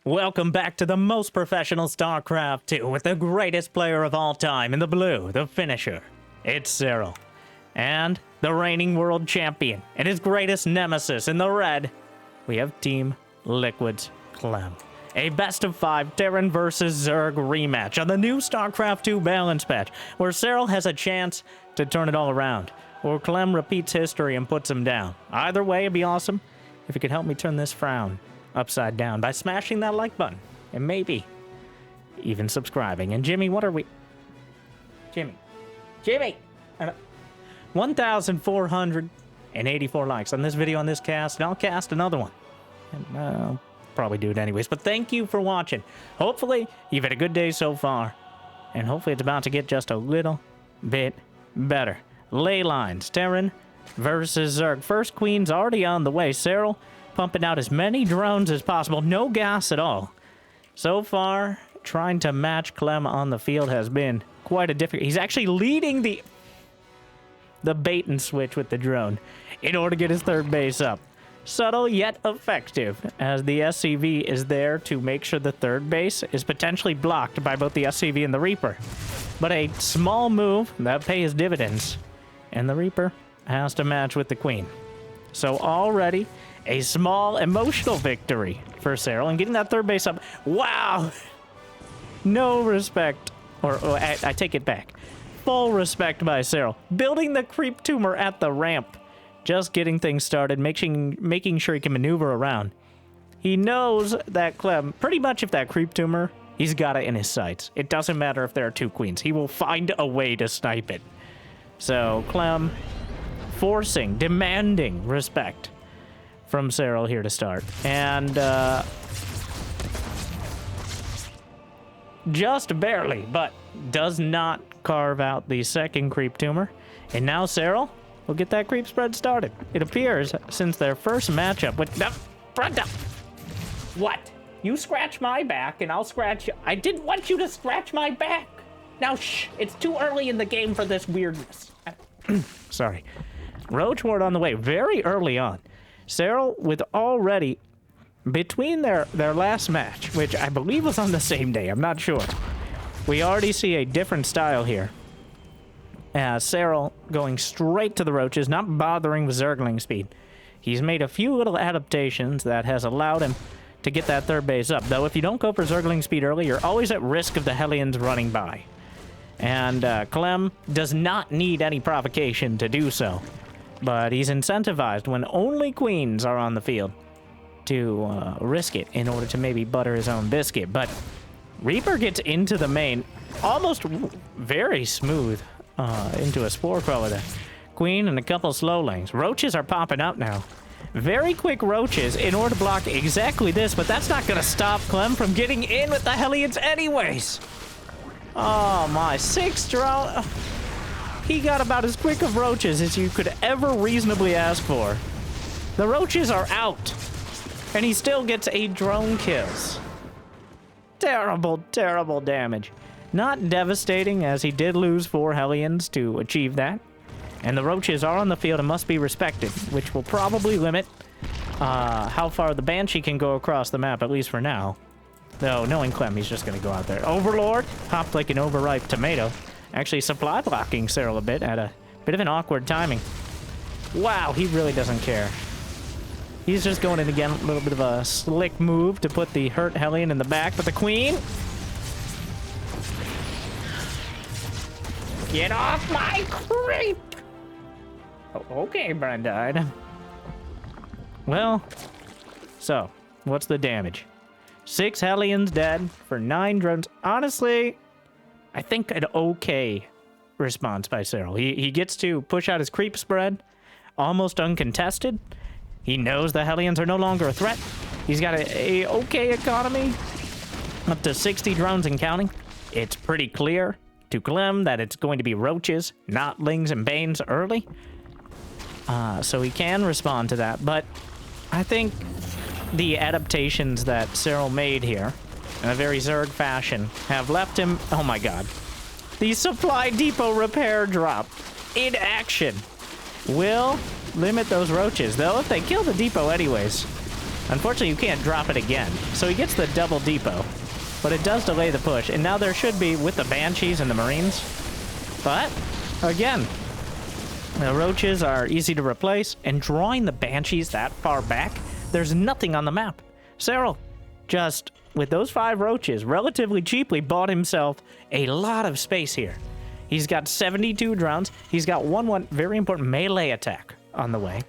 Welcome back to the most professional StarCraft 2 with the greatest player of all time in the blue, the finisher. It's Serral. And the reigning world champion and his greatest nemesis in the red, we have Team Liquid's Clem. A best of 5 Terran versus Zerg rematch on the new StarCraft 2 balance patch, where Serral has a chance to turn it all around, or Clem repeats history and puts him down. Either way, it'd be awesome if you could help me turn this frown upside down by smashing that like button and maybe even subscribing. And Jimmy, what are we? Jimmy! 1,484 likes on this video, on this cast, and I'll cast another one. And I'll probably do it anyways, but thank you for watching. Hopefully you've had a good day so far, and hopefully it's about to get just a little bit better. Ley lines, Terran versus Zerg. First queen's already on the way. Serral pumping out as many drones as possible. No gas at all. So far, trying to match Clem on the field has been quite a difficult. He's actually leading the bait and switch with the drone in order to get his third base up. Subtle yet effective, as the SCV is there to make sure the third base is potentially blocked by both the SCV and the Reaper. But a small move that pays dividends, and the Reaper has to match with the Queen. So already a small emotional victory for Serral, and getting that third base up. Wow! No respect, or I take it back. Full respect by Serral. Building the creep tumor at the ramp. Just getting things started, making sure he can maneuver around. He knows that Clem, pretty much if that creep tumor, he's got it in his sights. It doesn't matter if there are 2 queens. He will find a way to snipe it. So Clem forcing, demanding respect from Serral here to start. And just barely, but does not carve out the second creep tumor. And now Serral will get that creep spread started. It appears, since their first matchup with... What? You scratch my back and I'll scratch you. I didn't want you to scratch my back. Now shh, it's too early in the game for this weirdness. Sorry. Roach Ward on the way very early on. Serral with already, between their last match, which I believe was on the same day, I'm not sure. We already see a different style here. Serral going straight to the roaches, not bothering with Zergling speed. He's made a few little adaptations that has allowed him to get that third base up. Though if you don't go for Zergling speed early, you're always at risk of the Hellions running by. And Clem does not need any provocation to do so. But he's incentivized when only queens are on the field to risk it in order to maybe butter his own biscuit. But Reaper gets into the main, almost very smooth, into a spore crawler there. Queen and a couple slow lanes. Roaches are popping up now. Very quick roaches in order to block exactly this, but that's not going to stop Clem from getting in with the Hellions anyways. Oh my, 6 drone. He got about as quick of roaches as you could ever reasonably ask for. The roaches are out, and he still gets 8 drone kills. Terrible, terrible damage. Not devastating, as he did lose 4 Hellions to achieve that. And the roaches are on the field and must be respected, which will probably limit how far the Banshee can go across the map, at least for now. Though, knowing Clem, he's just going to go out there. Overlord popped like an overripe tomato. Actually supply blocking Serral a bit at a bit of an awkward timing. Wow, he really doesn't care. He's just going in again, a little bit of a slick move to put the hurt Hellion in the back, but the Queen... Get off my creep! Oh, okay, Brandide. Well, so, what's the damage? 6 Hellions dead for 9 drones. Honestly, I think an okay response by Serral. He gets to push out his creep spread, almost uncontested. He knows the Hellions are no longer a threat. He's got a okay economy, up to 60 drones and counting. It's pretty clear to Clem that it's going to be roaches, not lings and banes early. So he can respond to that, but I think the adaptations that Serral made here, in a very Zerg fashion, have left him... Oh my god. The supply depot repair drop in action will limit those roaches. Though, if they kill the depot anyways, Unfortunately, you can't drop it again. So he gets the double depot, but it does delay the push. And now there should be, with the Banshees and the Marines. But, again, the Roaches are easy to replace, and drawing the Banshees that far back, there's nothing on the map. Serral, just with those 5 Roaches, relatively cheaply bought himself a lot of space here. He's got 72 drones. He's got one very important melee attack on the way,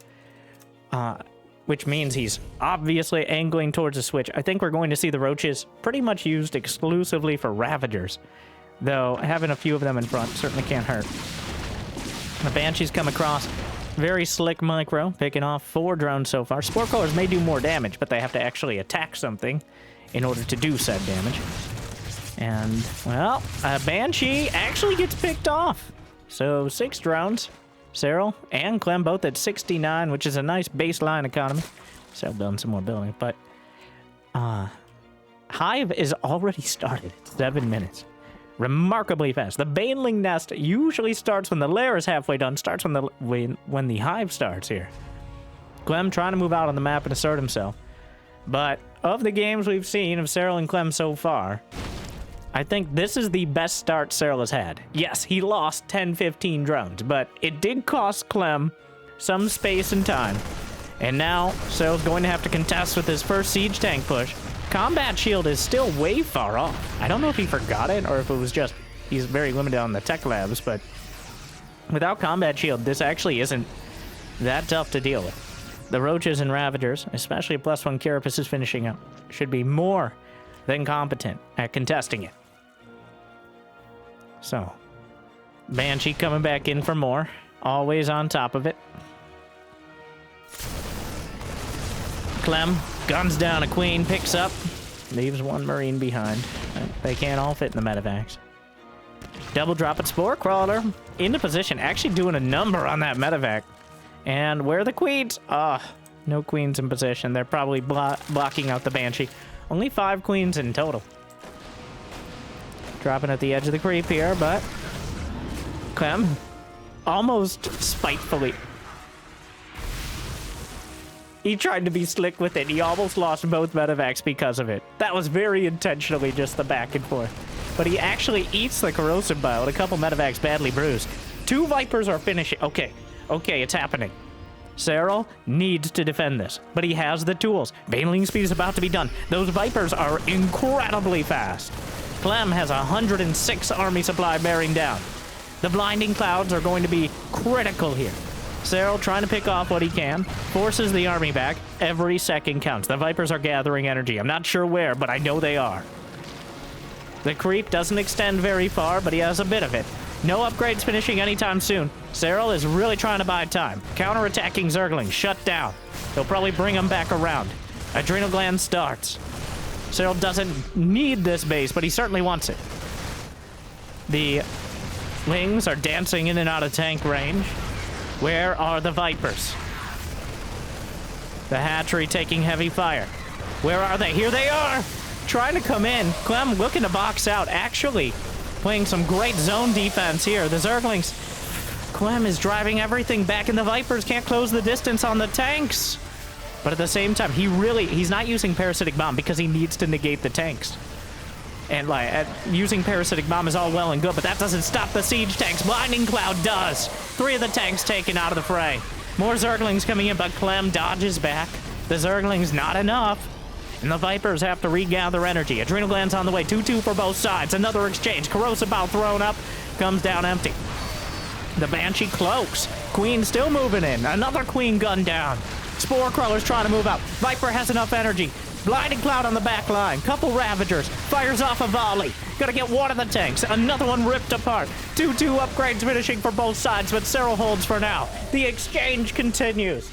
which means he's obviously angling towards a switch. I think we're going to see the Roaches pretty much used exclusively for Ravagers, though having a few of them in front certainly can't hurt. The Banshees come across. Very slick micro, picking off 4 drones so far. Spore Crawlers may do more damage, but they have to actually attack something in order to do said damage. And, well, a Banshee actually gets picked off. So 6 drones. Serral and Clem both at 69, which is a nice baseline economy. Serral done some more building, but Hive is already started. 7 minutes. Remarkably fast. The Baneling Nest usually starts when the lair is halfway done. Starts when the Hive starts here. Clem trying to move out on the map and assert himself. But of the games we've seen of Serral and Clem so far, I think this is the best start Serral has had. Yes, he lost 10-15 drones, but it did cost Clem some space and time. And now Serral's going to have to contest with his first siege tank push. Combat shield is still way far off. I don't know if he forgot it or if it was just he's very limited on the tech labs, but without combat shield, this actually isn't that tough to deal with. The Roaches and Ravagers, especially +1 Carapace is finishing up, should be more than competent at contesting it. So, Banshee coming back in for more, always on top of it. Clem guns down a Queen, picks up, leaves 1 Marine behind. They can't all fit in the medevacs. Double drop at Spore Crawler into position, actually doing a number on that medevac. And where are the Queens? No Queens in position. They're probably blocking out the Banshee. Only 5 Queens in total. Dropping at the edge of the creep here, but Clem almost spitefully. He tried to be slick with it. He almost lost both medevacs because of it. That was very intentionally just the back and forth. But he actually eats the corrosive bile. A couple medevacs badly bruised. 2 Vipers are finishing. Okay, it's happening. Serral needs to defend this, but he has the tools. Baneling speed is about to be done. Those Vipers are incredibly fast. Clem has 106 army supply bearing down. The blinding clouds are going to be critical here. Serral trying to pick off what he can, forces the army back. Every second counts. The Vipers are gathering energy. I'm not sure where, but I know they are. The creep doesn't extend very far, but he has a bit of it. No upgrades finishing anytime soon. Serral is really trying to buy time. Counter-attacking Zerglings shut down. He'll probably bring them back around. Adrenal Gland starts. Serral doesn't need this base, but he certainly wants it. The Wings are dancing in and out of tank range. Where are the Vipers? The hatchery taking heavy fire. Where are they? Here they are! Trying to come in. Clem looking to box out. Actually, playing some great zone defense here. The Zerglings. Clem is driving everything back, and the Vipers can't close the distance on the tanks. But at the same time, he's not using Parasitic Bomb because he needs to negate the tanks. And using Parasitic Bomb is all well and good, but that doesn't stop the siege tanks. Blinding Cloud does. 3 of the tanks taken out of the fray. More Zerglings coming in, but Clem dodges back. The Zerglings not enough. And the Vipers have to regather energy. Adrenal Glands on the way. 2-2 for both sides. Another exchange. Corrosive Bow thrown up. Comes down empty. The Banshee cloaks. Queen still moving in. Another Queen gun down. Spore Crawler's trying to move out. Viper has enough energy. Blinding Cloud on the back line. Couple Ravagers. Fires off a volley. Gonna get one of the tanks. Another one ripped apart. 2-2 upgrades finishing for both sides, but Serral holds for now. The exchange continues.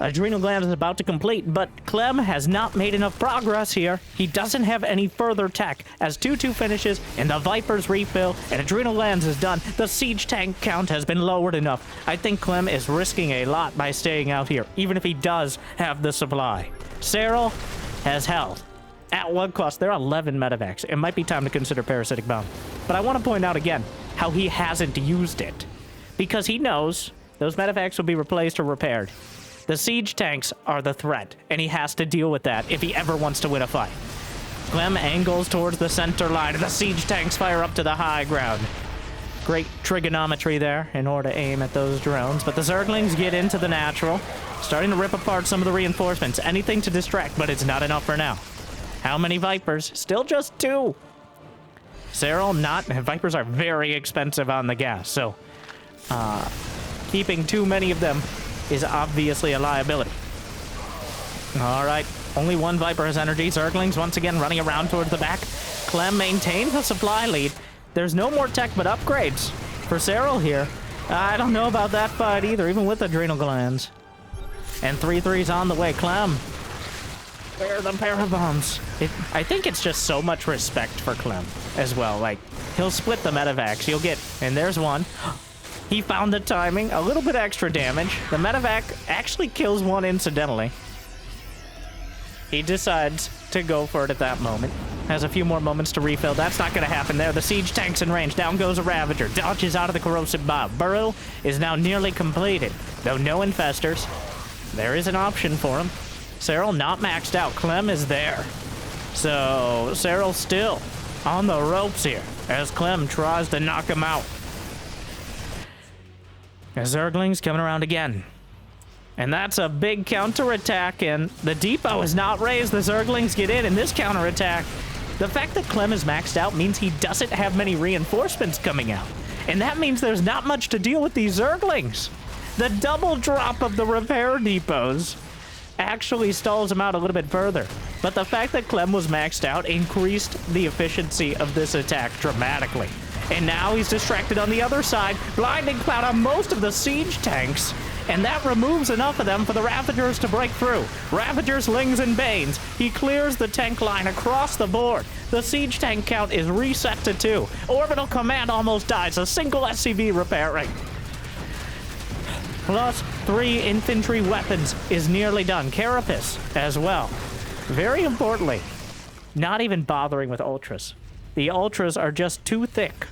Adrenal Gland is about to complete, but Clem has not made enough progress here. He doesn't have any further tech. As 2-2 finishes and the Vipers refill and Adrenal Glands is done, the siege tank count has been lowered enough. I think Clem is risking a lot by staying out here, even if he does have the supply. Serral has held. At what cost? There are 11 medevacs. It might be time to consider Parasitic Bomb. But I want to point out again how he hasn't used it. Because he knows those medevacs will be replaced or repaired. The siege tanks are the threat, and he has to deal with that if he ever wants to win a fight. Clem angles towards the center line, and the siege tanks fire up to the high ground. Great trigonometry there in order to aim at those drones, but the Zerglings get into the natural, starting to rip apart some of the reinforcements. Anything to distract, but it's not enough for now. How many Vipers? Still just 2. Serral, not. Vipers are very expensive on the gas, so keeping too many of them is obviously a liability. All right, only 1 Viper has energy. Zerglings once again running around towards the back. Clem maintains the supply lead. There's no more tech but upgrades for Serral here. I don't know about that fight either, even with adrenal glands. And 3-3's on the way. Clem, where are the parabombs? I think it's just so much respect for Clem as well. Like, he'll split the medevacs. He'll get, and there's one. He found the timing. A little bit extra damage. The medevac actually kills one incidentally. He decides to go for it at that moment. Has a few more moments to refill. That's not going to happen there. The siege tank's in range. Down goes a Ravager. Dodges out of the corrosive bomb. Burrow is now nearly completed. Though no infestors. There is an option for him. Serral not maxed out. Clem is there. So Serral still on the ropes here as Clem tries to knock him out. As Zerglings coming around again. And that's a big counterattack, and the depot is not raised. The Zerglings get in this counterattack. The fact that Clem is maxed out means he doesn't have many reinforcements coming out. And that means there's not much to deal with these Zerglings. The double drop of the repair depots actually stalls him out a little bit further. But the fact that Clem was maxed out increased the efficiency of this attack dramatically. And now he's distracted on the other side. Blinding cloud on most of the siege tanks. And that removes enough of them for the Ravagers to break through. Ravagers, Lings, and Banes. He clears the tank line across the board. The siege tank count is reset to 2. Orbital Command almost dies. A single SCV repairing. Plus 3 infantry weapons is nearly done. Carapace as well. Very importantly, not even bothering with Ultras. The Ultras are just too thick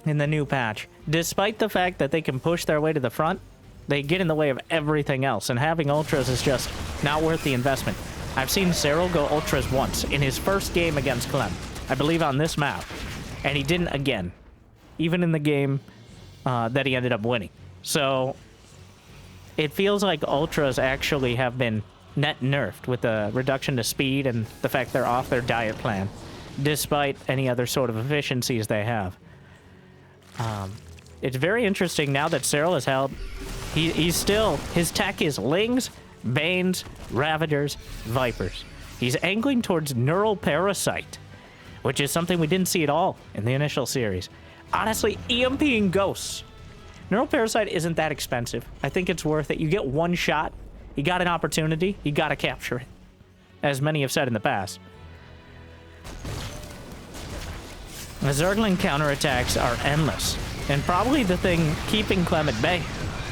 in the new patch. Despite the fact that they can push their way to the front, they get in the way of everything else, and having Ultras is just not worth the investment. I've seen Serral go Ultras once in his first game against Clem, I believe on this map, and he didn't again, even in the game that he ended up winning. So it feels like Ultras actually have been net nerfed with the reduction to speed and the fact they're off their diet plan, despite any other sort of efficiencies they have. It's very interesting now that Serral has held. He's still, his tech is Lings, Banes, Ravagers, Vipers. He's angling towards Neural Parasite, which is something we didn't see at all in the initial series. Honestly, EMPing Ghosts. Neural Parasite isn't that expensive. I think it's worth it. You get one shot, you got an opportunity, you gotta capture it. As many have said in the past. The Zergling counterattacks are endless, and probably the thing keeping Clem at bay.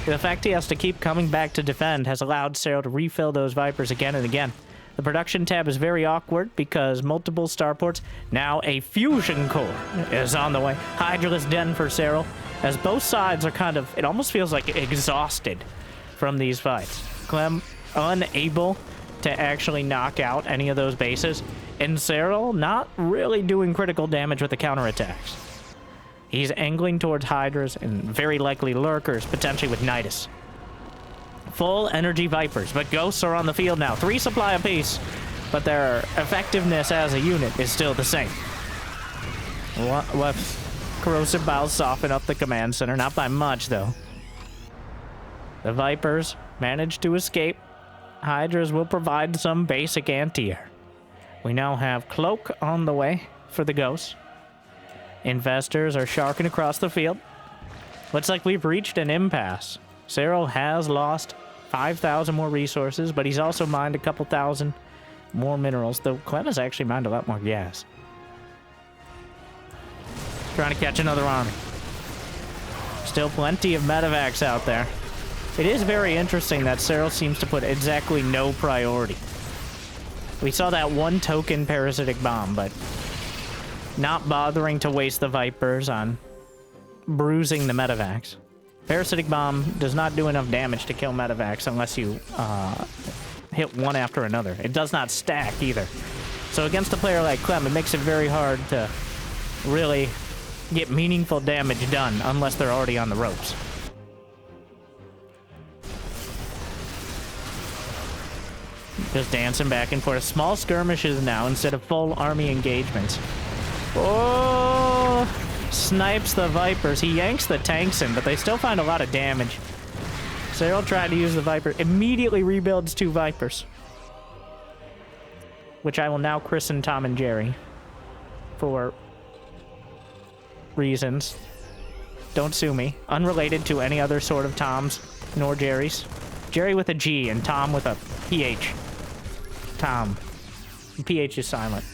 The fact he has to keep coming back to defend has allowed Serral to refill those Vipers again and again. The production tab is very awkward because multiple starports, now a fusion core is on the way. Hydraless Den for Serral, as both sides are kind of, it almost feels like exhausted from these fights. Clem unable to actually knock out any of those bases, and Serral not really doing critical damage with the counterattacks. He's angling towards Hydras and very likely Lurkers, potentially with Nidus. Full energy Vipers, but Ghosts are on the field now. 3 supply apiece, but their effectiveness as a unit is still the same. Left Corrosive Bows soften up the command center, not by much though. The Vipers manage to escape. Hydras will provide some basic anti-air. We now have Cloak on the way for the Ghosts. Investors are sharking across the field. Looks like we've reached an impasse. Serral has lost 5,000 more resources, but he's also mined a couple thousand more minerals, though Clem has actually mined a lot more gas. Trying to catch another army. Still plenty of medevacs out there. It is very interesting that Serral seems to put exactly no priority. We saw that one token parasitic bomb, but not bothering to waste the Vipers on bruising the medevacs. Parasitic Bomb does not do enough damage to kill Medivacs unless you hit one after another. It does not stack either. So against a player like Clem, it makes it very hard to really get meaningful damage done unless they're already on the ropes. Just dancing back and forth. Small skirmishes now instead of full army engagements. Oh! Snipes the Vipers. He yanks the tanks in, but they still find a lot of damage. Serral tried to use the Viper. Immediately rebuilds 2 Vipers. Which I will now christen Tom and Jerry. For reasons. Don't sue me. Unrelated to any other sort of Toms, nor Jerry's. Jerry with a G and Tom with a PH. Tom. PH is silent.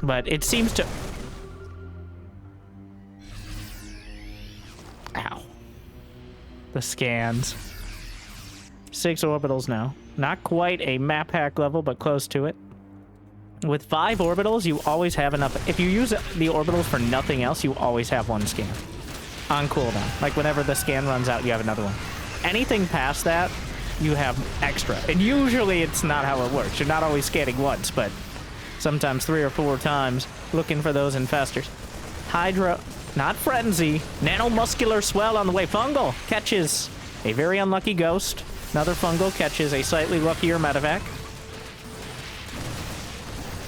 But it seems to... Ow. The scans. 6 orbitals now. Not quite a map hack level, but close to it. With 5 orbitals, you always have enough. If you use the orbitals for nothing else, you always have 1 scan. On cooldown. Like whenever the scan runs out, you have another one. Anything past that, you have extra. And usually it's not how it works. You're not always scanning once, but sometimes 3 or 4 times looking for those infestors. Hydra, not Frenzy. Nanomuscular Swell on the way. Fungal catches a very unlucky Ghost. Another Fungal catches a slightly luckier Medivac.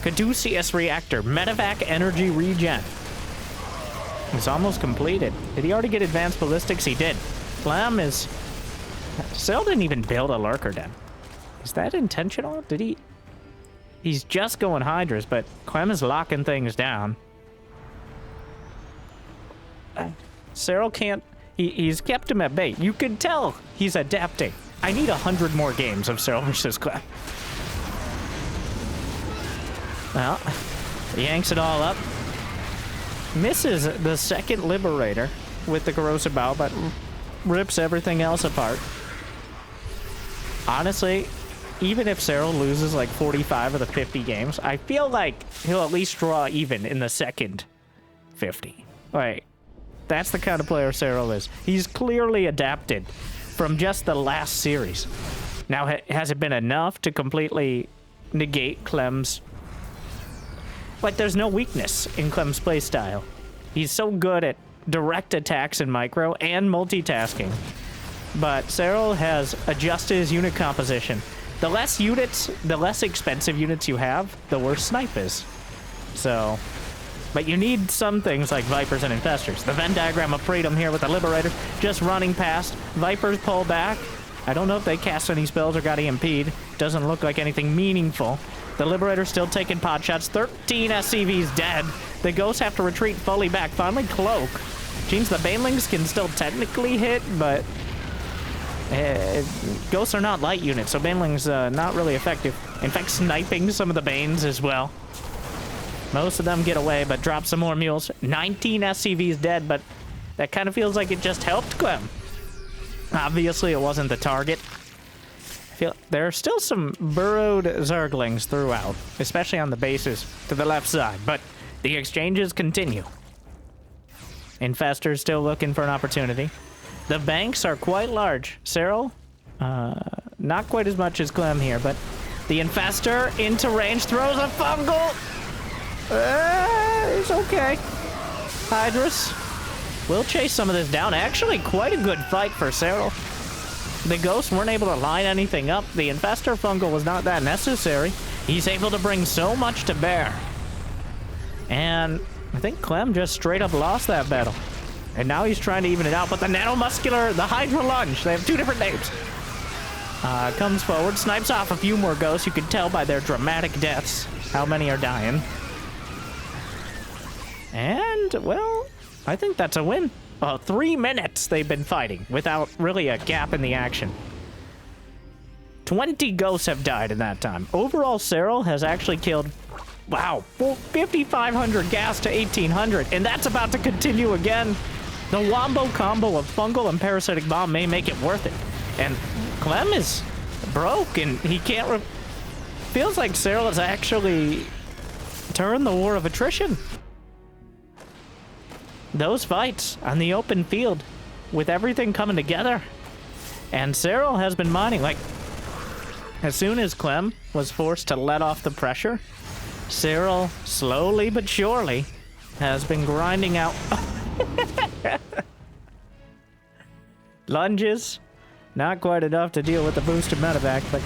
Caduceus Reactor. Medivac Energy Regen. It's almost completed. Did he already get Advanced Ballistics? He did. Clem is... Serral didn't even build a Lurker Den. Is that intentional? Did he... He's just going Hydras, but Clem is locking things down. Serral can't... He's kept him at bay. You can tell he's adapting. I need 100 more games of Serral versus Clem. Well, yanks it all up. Misses the second Liberator with the Corrosive Bow, but rips everything else apart. Honestly, even if Serral loses like 45 of the 50 games, I feel like he'll at least draw even in the second 50. Like, that's the kind of player Serral is. He's clearly adapted from just the last series. Now, has it been enough to completely negate Clem's... Like, there's no weakness in Clem's playstyle. He's so good at direct attacks in micro and multitasking. But Serral has adjusted his unit composition. The less units, the less expensive units you have, the worse snipe is. So, but you need some things like Vipers and Infestors. The Venn diagram of freedom here with the Liberator just running past. Vipers pull back. I don't know if they cast any spells or got EMP'd. Doesn't look like anything meaningful. The Liberator still taking pot shots. 13 SCVs dead. The Ghosts have to retreat fully back. Finally, Cloak. Means the Banelings can still technically hit, but Ghosts are not light units, so Banelings not really effective. In fact, sniping some of the Banes as well. Most of them get away, but drop some more mules. 19 SCVs dead, but that kind of feels like it just helped Clem. Obviously, it wasn't the target. There are still some burrowed Zerglings throughout, especially on the bases to the left side, but the exchanges continue. Infestor's still looking for an opportunity. The banks are quite large. Serral, not quite as much as Clem here, but the Infestor into range throws a Fungal. It's okay. Hydras will chase some of this down. Actually, quite a good fight for Serral. The Ghosts weren't able to line anything up. The Infestor Fungal was not that necessary. He's able to bring so much to bear. And I think Clem just straight up lost that battle. And now he's trying to even it out. But the Nanomuscular, the Hydra Lunge, they have 2 different names. Comes forward, snipes off a few more Ghosts. You can tell by their dramatic deaths how many are dying. And, well, I think that's a win. 3 minutes they've been fighting without really a gap in the action. 20 Ghosts have died in that time. Overall, Serral has actually killed, wow, 5,500 gas to 1,800, and that's about to continue again. The wombo combo of Fungal and Parasitic Bomb may make it worth it. And Clem is broke, and he can't... Feels like Serral has actually turned the war of attrition. those fights on the open field with everything coming together. And Serral has been mining. Like, as soon as Clem was forced to let off the pressure, Serral, slowly but surely, has been grinding out lunges. Not quite enough to deal with the boosted medevac, but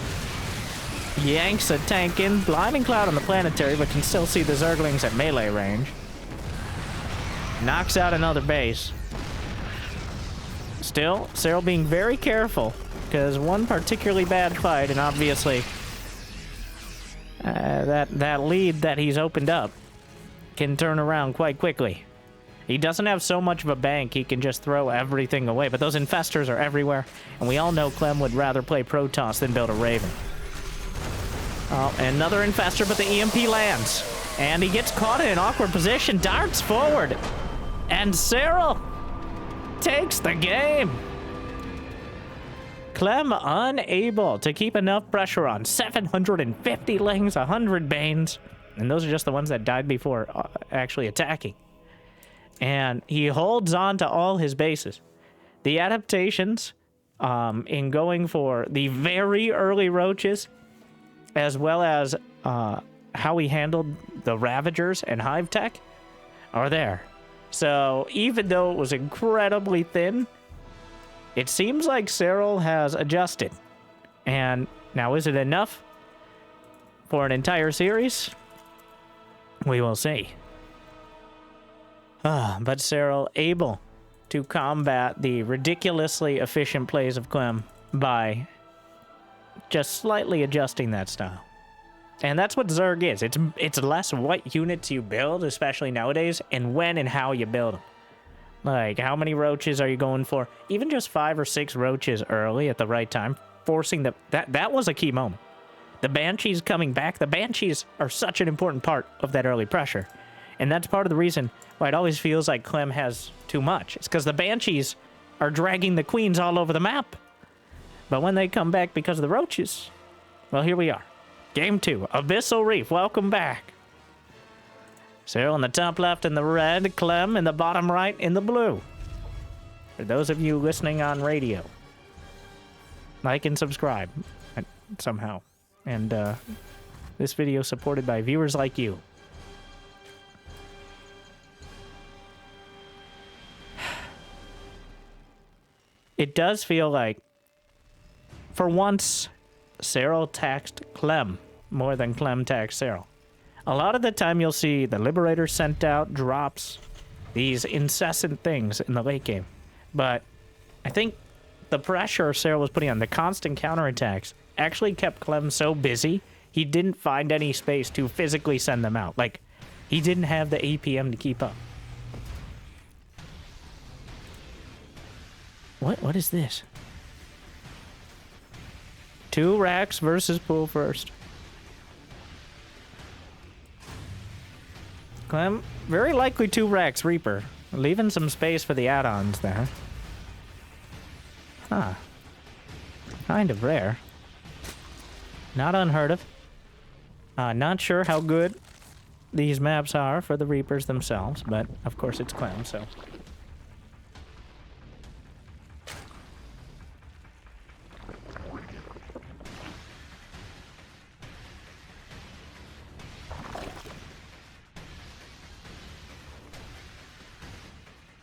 yanks a tank in. Blinding Cloud on the planetary, but can still see the Zerglings at melee range. Knocks out another base. Still, Serral being very careful, because one particularly bad fight, and obviously that lead that he's opened up can turn around quite quickly. He doesn't have so much of a bank, he can just throw everything away, but those infestors are everywhere, and we all know Clem would rather play Protoss than build a Raven. Oh, another infestor, but the EMP lands, and he gets caught in an awkward position, darts forward, and Serral takes the game. Clem unable to keep enough pressure on. 750 Lings, 100 Banes, and those are just the ones that died before actually attacking. And he holds on to all his bases. The adaptations in going for the very early roaches, as well as how he handled the Ravagers and Hive Tech, are there. So even though it was incredibly thin, it seems like Serral has adjusted. And now, is it enough for an entire series? We will see. But Serral able to combat the ridiculously efficient plays of Clem by just slightly adjusting that style. And that's what Zerg is. It's less what units you build, especially nowadays, and when and how you build them. Like, how many roaches are you going for? Even just 5 or 6 roaches early at the right time, forcing that was a key moment. The Banshees coming back. The Banshees are such an important part of that early pressure. And that's part of the reason why it always feels like Clem has too much. It's because the Banshees are dragging the Queens all over the map. But when they come back because of the roaches, well, here we are. Game 2, Abyssal Reef, welcome back. Serral in the top left in the red, Clem in the bottom right in the blue. For those of you listening on radio, like and subscribe somehow. And this video supported by viewers like you. It does feel like, for once, Serral taxed Clem more than Clem taxed Serral. A lot of the time you'll see the Liberator sent out, drops, these incessant things in the late game. But I think the pressure Serral was putting on, the constant counterattacks, actually kept Clem so busy, he didn't find any space to physically send them out. Like, he didn't have the APM to keep up. What is this? 2 racks versus pool first. Clem, very likely 2 racks Reaper. Leaving some space for the add-ons there. Huh. Kind of rare. Not unheard of. Not sure how good these maps are for the Reapers themselves, but of course it's Clem, so...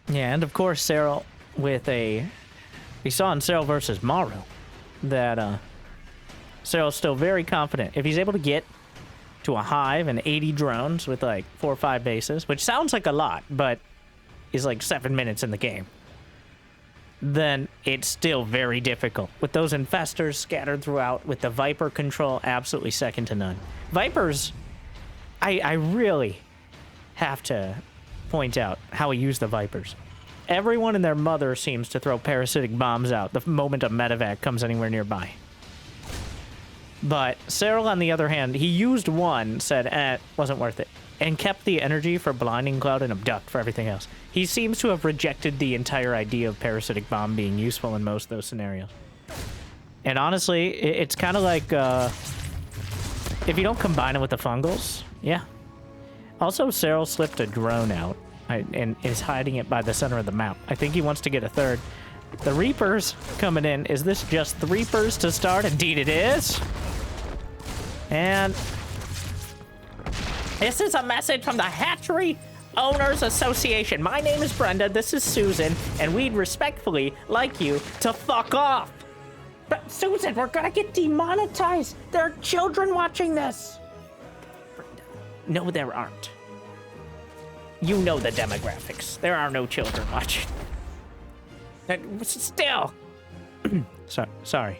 Yeah, and of course Serral with a... We saw in Serral versus Maru that Serral's still very confident. If he's able to get to a hive and 80 drones with like 4 or 5 bases, which sounds like a lot, but is like 7 minutes in the game, then it's still very difficult. With those infestors scattered throughout, with the Viper control absolutely second to none. Vipers, I really have to point out how he used the Vipers. Everyone and their mother seems to throw parasitic bombs out the moment a medevac comes anywhere nearby. But Serral, on the other hand, he used one, said, wasn't worth it, and kept the energy for Blinding Cloud and Abduct for everything else. He seems to have rejected the entire idea of parasitic bomb being useful in most of those scenarios. And honestly, it's kind of like, if you don't combine it with the fungals, yeah. Also, Serral slipped a drone out and is hiding it by the center of the map. I think he wants to get a third. The Reapers coming in. Is this just the Reapers to start? Indeed it is. And this is a message from the Hatchery Owners Association. My name is Brenda, this is Susan, and we'd respectfully like you to fuck off. But Susan, we're gonna get demonetized. There are children watching this. Brenda, no, there aren't. You know the demographics. There are no children watching. Still. Sorry.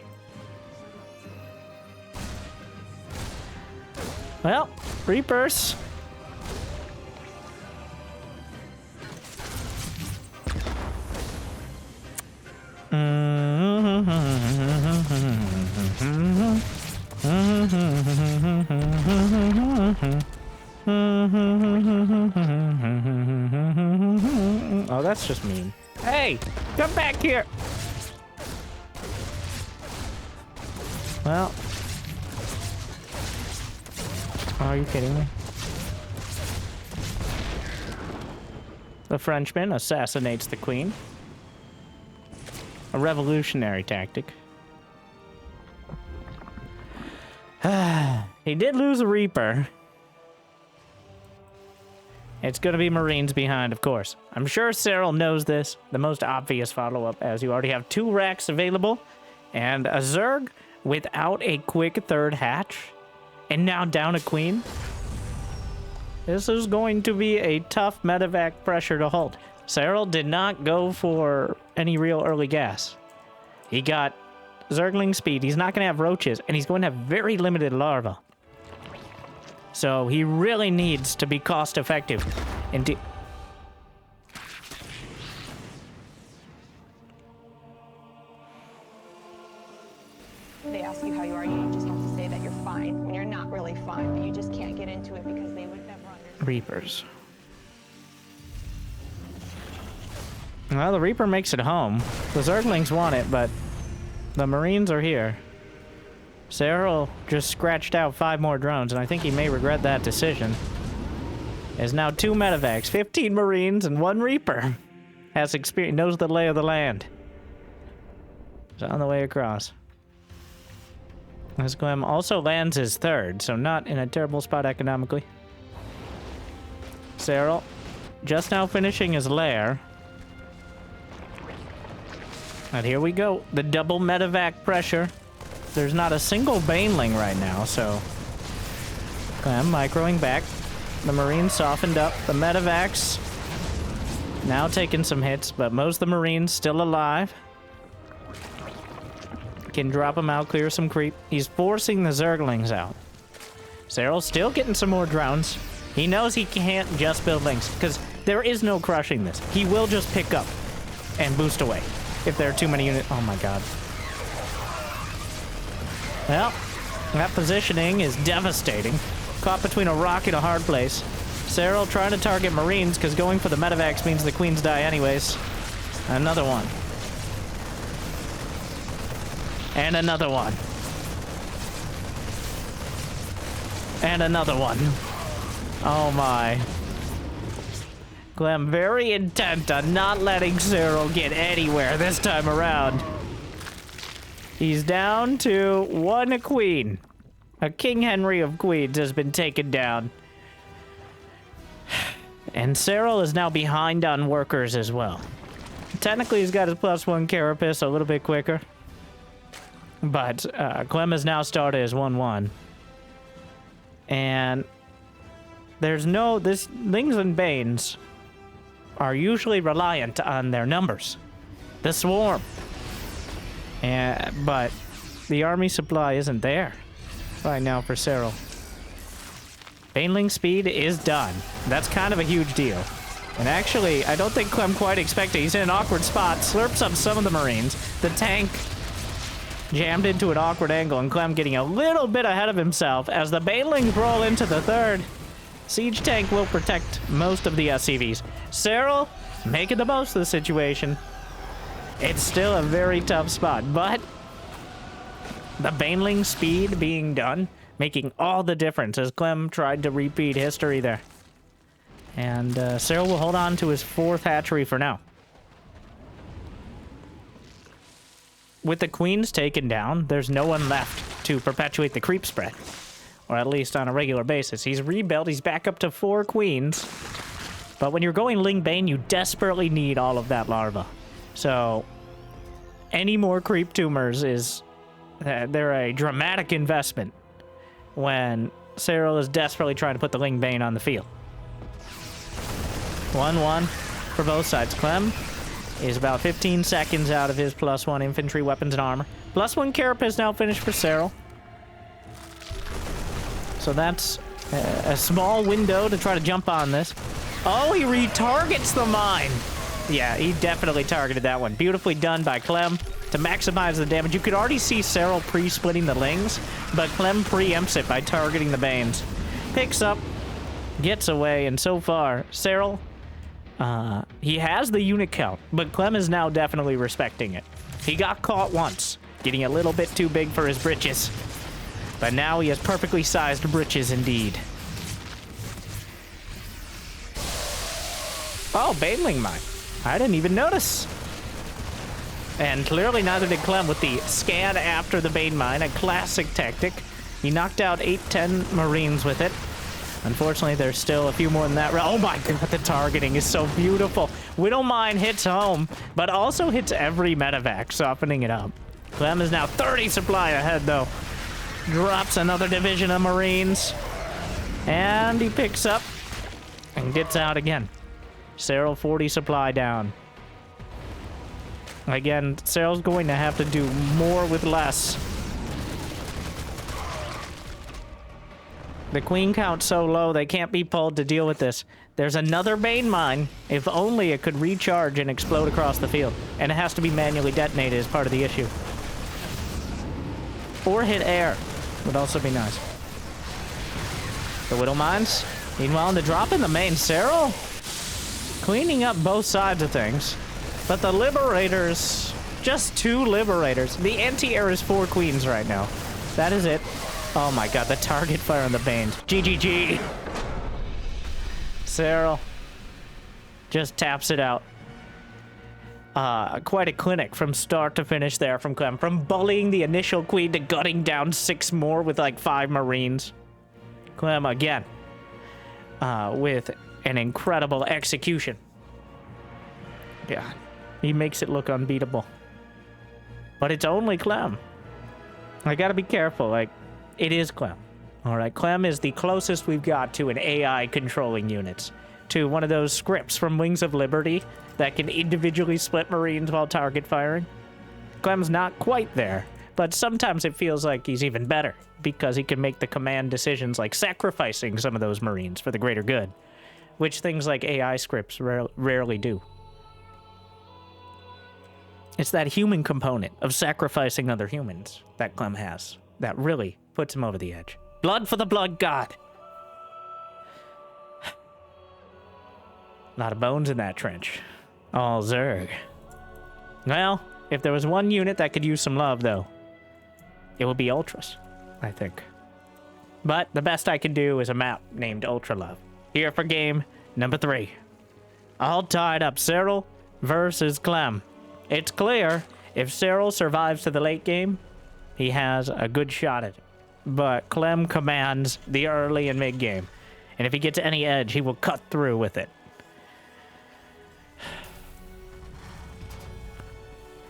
Well, Reapers. Oh, that's just mean. Hey, come back here. Well. Are you kidding me? The Frenchman assassinates the queen. A revolutionary tactic. He did lose a Reaper. It's gonna be Marines behind, of course. I'm sure Serral knows this. The most obvious follow-up, as you already have 2 racks available, and a Zerg without a quick third hatch, and now down a queen. This is going to be a tough medevac pressure to hold. Serral did not go for any real early gas. He got Zergling speed. He's not going to have roaches, and he's going to have very limited larvae. So he really needs to be cost effective. Indeed. They ask you how you are, you just have to say that you're fine when you're not really fine, but you just can't get into it because they would never understand. Reapers. Well, the Reaper makes it home. The Zerglings want it, but the Marines are here. Serral just scratched out 5 more drones, and I think he may regret that decision. There's now 2 medevacs, 15 Marines, and 1 Reaper. Has experience, knows the lay of the land. He's on the way across. As Clem also lands his 3rd, so not in a terrible spot economically. Serral just now finishing his lair. And here we go. The double medevac pressure. There's not a single Baneling right now, so Clem microing back. The Marines softened up. The medevacs now taking some hits, but most of the Marines still alive. Can drop them out, clear some creep. He's forcing the Zerglings out. Serral's still getting some more drones. He knows he can't just build links, because there is no crushing this. He will just pick up and boost away if there are too many units. Oh my god. Well, that positioning is devastating. Caught between a rock and a hard place. Serral trying to target Marines, because going for the medevacs means the queens die anyways. Another one. And another one. And another one. Oh my. Clem very intent on not letting Serral get anywhere this time around. He's down to 1 queen. A King Henry of queens has been taken down. And Serral is now behind on workers as well. Technically, he's got his +1 carapace a little bit quicker. But Clem has now started as 1-1. And there's no... Lings and Banes are usually reliant on their numbers. The swarm. But the army supply isn't there right now for Serral. Baneling speed is done. That's kind of a huge deal. And actually, I don't think Clem quite expected. He's in an awkward spot, slurps up some of the Marines. The tank jammed into an awkward angle, and Clem getting a little bit ahead of himself as the Banelings roll into the 3rd. Siege tank will protect most of the SCVs. Serral making the most of the situation. It's still a very tough spot, but the Baneling speed being done, making all the difference as Clem tried to repeat history there. And Serral will hold on to his 4th hatchery for now. With the queens taken down, there's no one left to perpetuate the creep spread. Or at least on a regular basis. He's rebuilt, he's back up to 4 queens. But when you're going Ling Bane, you desperately need all of that larva. So, any more creep tumors is... they're a dramatic investment when Serral is desperately trying to put the Ling Bane on the field. 1-1 for both sides. Clem is about 15 seconds out of his +1 infantry weapons and armor. +1 carapace now finished for Serral. So that's a small window to try to jump on this. Oh, he retargets the mine. Yeah, he definitely targeted that one. Beautifully done by Clem to maximize the damage. You could already see Serral pre-splitting the Lings, but Clem preempts it by targeting the Banes. Picks up, gets away, and so far, Serral, he has the unit count, but Clem is now definitely respecting it. He got caught once, getting a little bit too big for his britches. But now he has perfectly sized britches indeed. Oh, Baneling mine. I didn't even notice. And clearly neither did Clem with the scan after the Bane mine, a classic tactic. He knocked out 8-10 Marines with it. Unfortunately, there's still a few more than that. Oh my god, the targeting is so beautiful. Widow Mine hits home, but also hits every medevac, softening it up. Clem is now 30 supply ahead, though. Drops another division of Marines. And he picks up and gets out again. Serral 40 supply down. Again, Serral's going to have to do more with less. The queen count's so low, they can't be pulled to deal with this. There's another Bane mine. If only it could recharge and explode across the field. And it has to be manually detonated as part of the issue. Or hit air. Would also be nice. The Widow Mines. Meanwhile, in the drop in the main, Serral cleaning up both sides of things. But the Liberators, just 2 Liberators. The anti-air is 4 queens right now. That is it. Oh my god, the target fire on the Banes. GGG. Serral just taps it out. Quite a clinic from start to finish there from Clem. From bullying the initial queen to gutting down 6 more with like 5 Marines. Clem again. With an incredible execution. God, he makes it look unbeatable. But it's only Clem. I gotta be careful, like, it is Clem. Alright, Clem is the closest we've got to an AI controlling units. To one of those scripts from Wings of Liberty that can individually split Marines while target firing. Clem's not quite there, but sometimes it feels like he's even better because he can make the command decisions like sacrificing some of those Marines for the greater good, which things like AI scripts rarely do. It's that human component of sacrificing other humans that Clem has that really puts him over the edge. Blood for the blood god. A lot of bones in that trench. All Zerg. Well, if there was one unit that could use some love, though, it would be Ultras, I think. But the best I can do is a map named Ultra Love. Here for game number 3. All tied up. Serral versus Clem. It's clear if Serral survives to the late game, he has a good shot at it. But Clem commands the early and mid game. And if he gets any edge, he will cut through with it.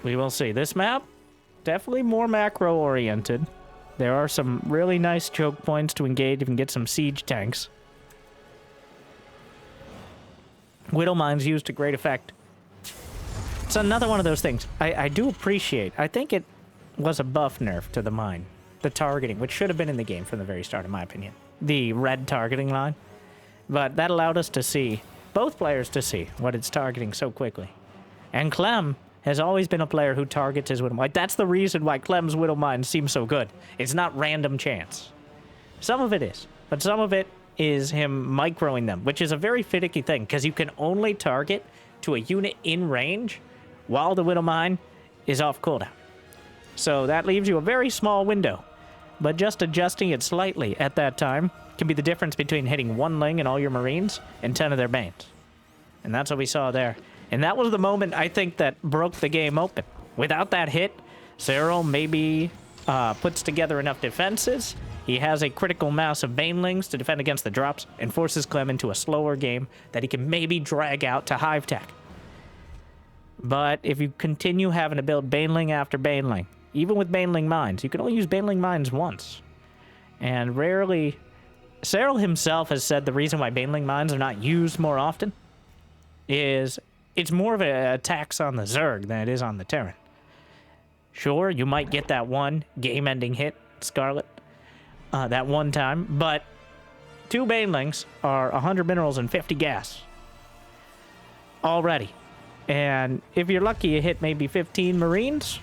We will see. This map, definitely more macro-oriented. There are some really nice choke points to engage and get some siege tanks. Widow Mines used to great effect. It's another one of those things. I do appreciate. I think it was a buff nerf to the mine. The targeting, which should have been in the game from the very start, in my opinion. The red targeting line. But that allowed us to see, both players to see, what it's targeting so quickly. And Clem has always been a player who targets his Widow Mine. That's the reason why Clem's Widow Mine seems so good. It's not random chance. Some of it is, but some of it is him microing them, which is a very finicky thing, because you can only target to a unit in range while the Widow Mine is off cooldown. So that leaves you a very small window but just adjusting it slightly at that time can be the difference between hitting 1 Ling and all your Marines and 10 of their Banes. And that's what we saw there. And that was the moment, I think, that broke the game open. Without that hit, Serral maybe puts together enough defenses. He has a critical mass of Banelings to defend against the drops and forces Clem into a slower game that he can maybe drag out to Hive Tech. But if you continue having to build Baneling after Baneling, even with Baneling Mines, you can only use Baneling Mines once. And rarely... Serral himself has said the reason why Baneling Mines are not used more often is it's more of a tax on the Zerg than it is on the Terran. Sure, you might get that one game-ending hit, Scarlet, that one time, but 2 Banelings are 100 minerals and 50 gas. Already. And if you're lucky, you hit maybe 15 Marines,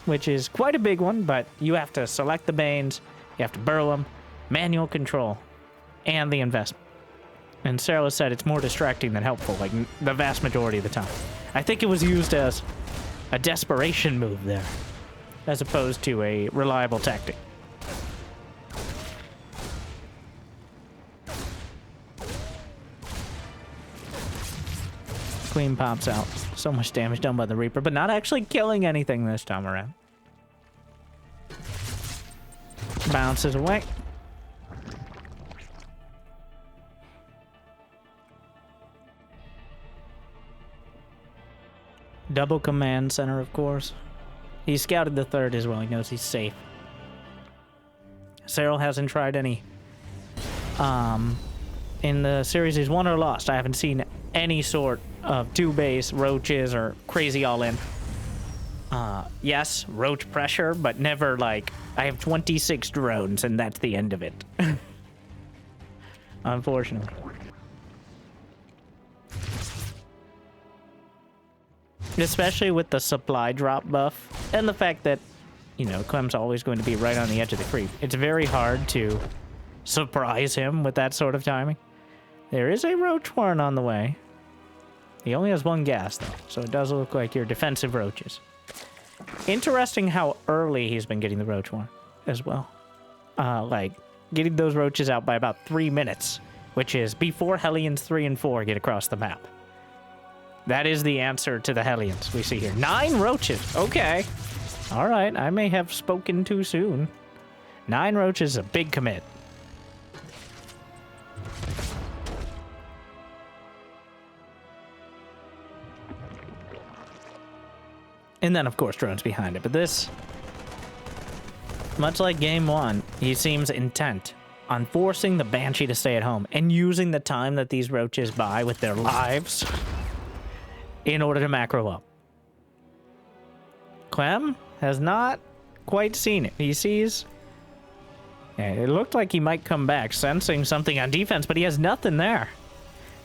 which is quite a big one, but you have to select the Banes, you have to burrow them, manual control, and the investment. And Serral said it's more distracting than helpful, like the vast majority of the time. I think it was used as a desperation move there, as opposed to a reliable tactic. Queen pops out. So much damage done by the Reaper, but not actually killing anything this time around. Bounces away. Double command center, of course. He scouted the 3rd as well. He knows he's safe. Serral hasn't tried any. In the series he's won or lost, I haven't seen any sort of 2 base, roaches, or crazy all-in. Yes, roach pressure, but never like, I have 26 drones and that's the end of it. Unfortunately. Especially with the supply drop buff, and the fact that, you know, Clem's always going to be right on the edge of the creep. It's very hard to surprise him with that sort of timing. There is a roach warren on the way. He only has 1 gas, though, so it does look like your defensive roaches. Interesting how early he's been getting the roach warren as well. Like, getting those roaches out by about 3 minutes, which is before Hellions 3 and 4 get across the map. That is the answer to the Hellions we see here. 9 roaches. Okay. All right. I may have spoken too soon. 9 roaches is a big commit. And then, of course, drones behind it. But this, much like game 1, he seems intent on forcing the Banshee to stay at home and using the time that these roaches buy with their lives in order to macro up. Clem has not quite seen it. He sees... Yeah, it looked like he might come back, sensing something on defense, but he has nothing there.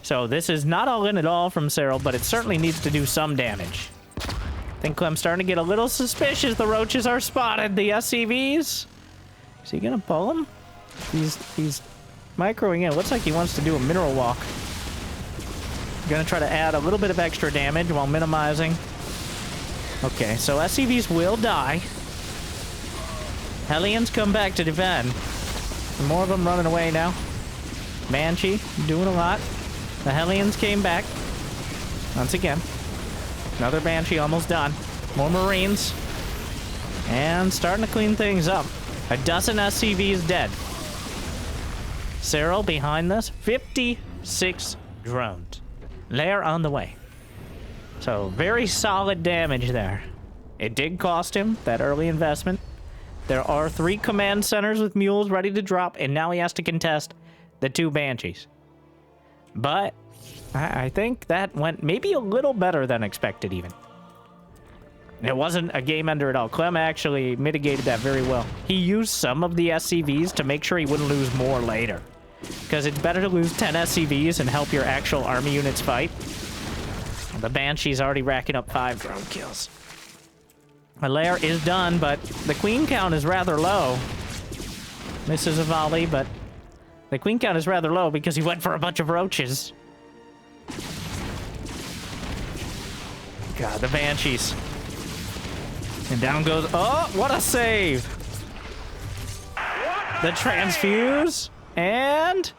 So this is not all in at all from Serral, but it certainly needs to do some damage. I think Clem's starting to get a little suspicious. The roaches are spotted. The SCVs. Is he gonna pull them? He's microing in. It looks like he wants to do a mineral walk. Gonna try to add a little bit of extra damage while minimizing. Okay, so SCVs will die. Hellions come back to defend. More of them running away now. Banshee doing a lot. The Hellions came back. Once again. Another Banshee almost done. More Marines. And starting to clean things up. A dozen SCVs dead. Serral behind this. 56 drones. They're on the way. So very solid damage there. It did cost him that early investment. There are 3 command centers with mules ready to drop, and now he has to contest the 2 Banshees. But I think that went maybe a little better than expected even. It wasn't a game ender at all. Clem actually mitigated that very well. He used some of the SCVs to make sure he wouldn't lose more later. Because it's better to lose 10 SCVs and help your actual army units fight. The Banshee's already racking up 5 drone kills. A lair is done, but the queen count is rather low. Misses a volley, but the queen count is rather low because he went for a bunch of roaches. God, the Banshees. And down goes... Oh, what a save! The transfuse. And...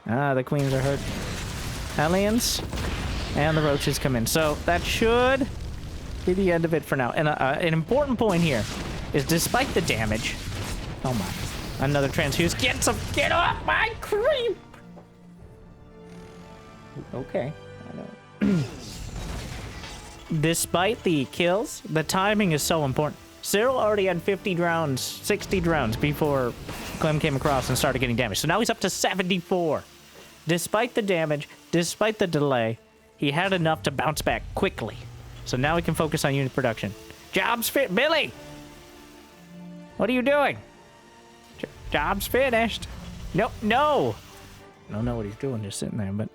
the queens are hurt. Hellions. And the roaches come in. So that should be the end of it for now. And an important point here is despite the damage... Oh my. Another transfuse. Get off my creep! Okay. I know. Despite the kills, the timing is so important. Serral already had 50 rounds, 60 rounds before Clem came across and started getting damage. So now he's up to 74. Despite the damage, despite the delay, he had enough to bounce back quickly. So now we can focus on unit production. Job's fit. Billy! What are you doing? Job's finished. No, no! I don't know what he's doing, just sitting there, but...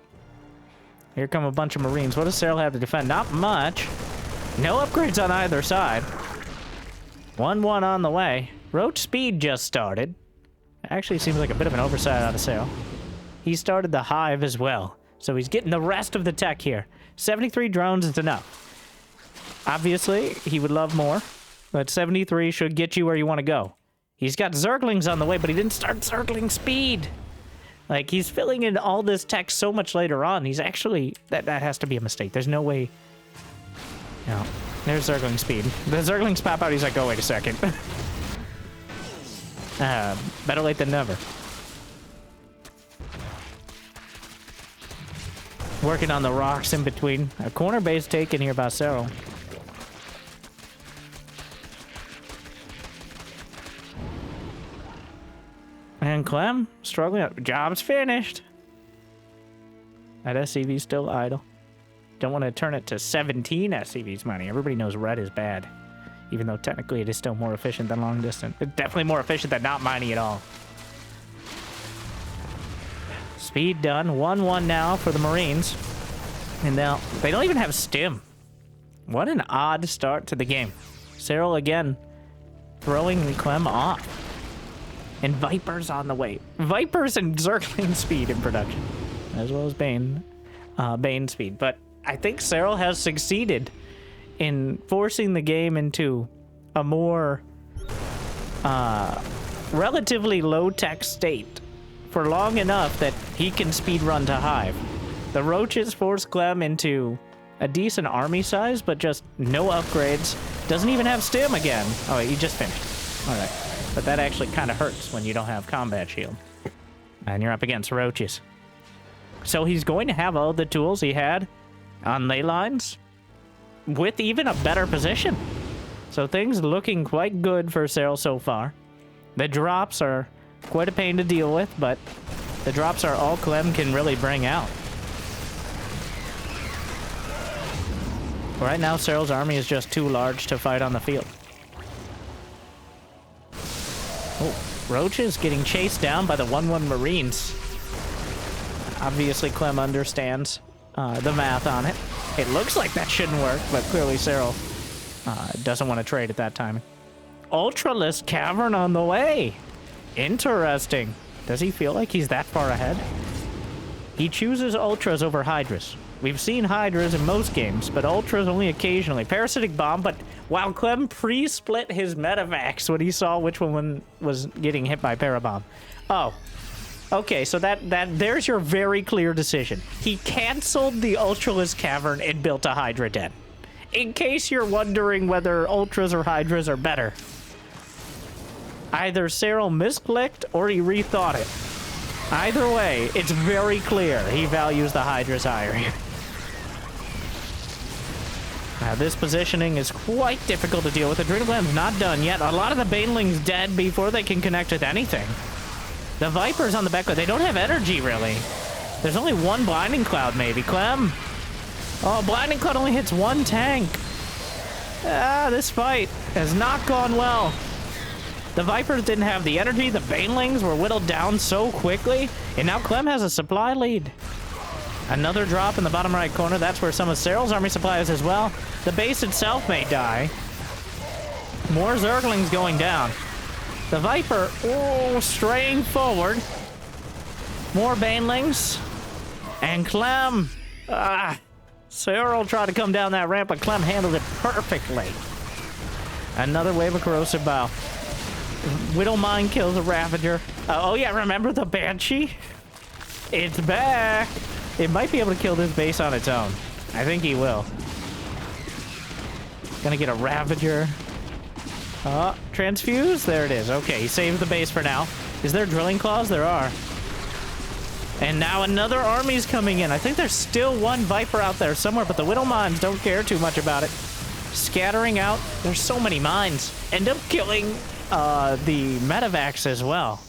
Here come a bunch of Marines. What does Serral have to defend? Not much. No upgrades on either side. 1-1 on the way. Roach speed just started. Actually seems like a bit of an oversight out of Serral. He started the hive as well. So he's getting the rest of the tech here. 73 drones is enough. Obviously, he would love more. But 73 should get you where you want to go. He's got Zerglings on the way, but he didn't start Zergling speed. Like, he's filling in all this tech so much later on. He's actually... That has to be a mistake. There's no way... No. There's Zergling speed. The Zerglings pop out, he's like, oh, wait a second. Better late than never. Working on the rocks in between. A corner base taken here by Serral. And Clem, struggling. Job's finished. That SCV's still idle. Don't want to turn it to 17 SCV's money. Everybody knows red is bad. Even though technically it is still more efficient than long distance. It's definitely more efficient than not mining at all. Speed done. 1-1 now for the Marines. And now, they don't even have stim. What an odd start to the game. Serral again throwing the Clem off. And Vipers on the way. Vipers and Zergling speed in production. As well as Bane speed. But I think Serral has succeeded in forcing the game into a more relatively low-tech state for long enough that he can speedrun to Hive. The Roaches force Clem into a decent army size, but just no upgrades. Doesn't even have stim again. Oh, wait, he just finished. All right. But that actually kind of hurts when you don't have combat shield. And you're up against Roaches. So he's going to have all the tools he had on ley lines with even a better position. So things looking quite good for Serral so far. The drops are quite a pain to deal with, but the drops are all Clem can really bring out. Right now, Serral's army is just too large to fight on the field. Oh, Roaches getting chased down by the 1-1 Marines. Obviously, Clem understands the math on it. It looks like that shouldn't work, but clearly Serral doesn't want to trade at that time. Ultralisk Cavern on the way. Interesting. Does he feel like he's that far ahead? He chooses Ultras over Hydras. We've seen Hydras in most games, but Ultras only occasionally. Parasitic Bomb, but while Clem pre-split his medevacs when he saw which one was getting hit by Parabomb. Oh. Okay, so there's your very clear decision. He canceled the Ultralisk Cavern and built a Hydra Den. In case you're wondering whether Ultras or Hydras are better. Either Serral misclicked or he rethought it. Either way, it's very clear he values the Hydras higher here. Now, this positioning is quite difficult to deal with. Adrenal Gland's not done yet. A lot of the Banelings dead before they can connect with anything. The Vipers on the back, they don't have energy, really. There's only one Blinding Cloud, maybe. Clem. Oh, Blinding Cloud only hits one tank. This fight has not gone well. The Vipers didn't have the energy. The Banelings were whittled down so quickly. And now Clem has a supply lead. Another drop in the bottom right corner. That's where some of Serral's army supply is as well. The base itself may die. More Zerglings going down. The Viper, straying forward. More Banelings. And Clem. Serral tried to come down that ramp, but Clem handled it perfectly. Another wave of Corrosive Bow. Widowmine kills a Ravager. Oh yeah, remember the Banshee? It's back! It might be able to kill this base on its own. I think he will. Gonna get a Ravager. Transfuse? There it is. Okay, he saved the base for now. Is there drilling claws? There are. And now another army's coming in. I think there's still one Viper out there somewhere, but the Widow mines don't care too much about it. Scattering out. There's so many mines. End up killing the Medivacs as well.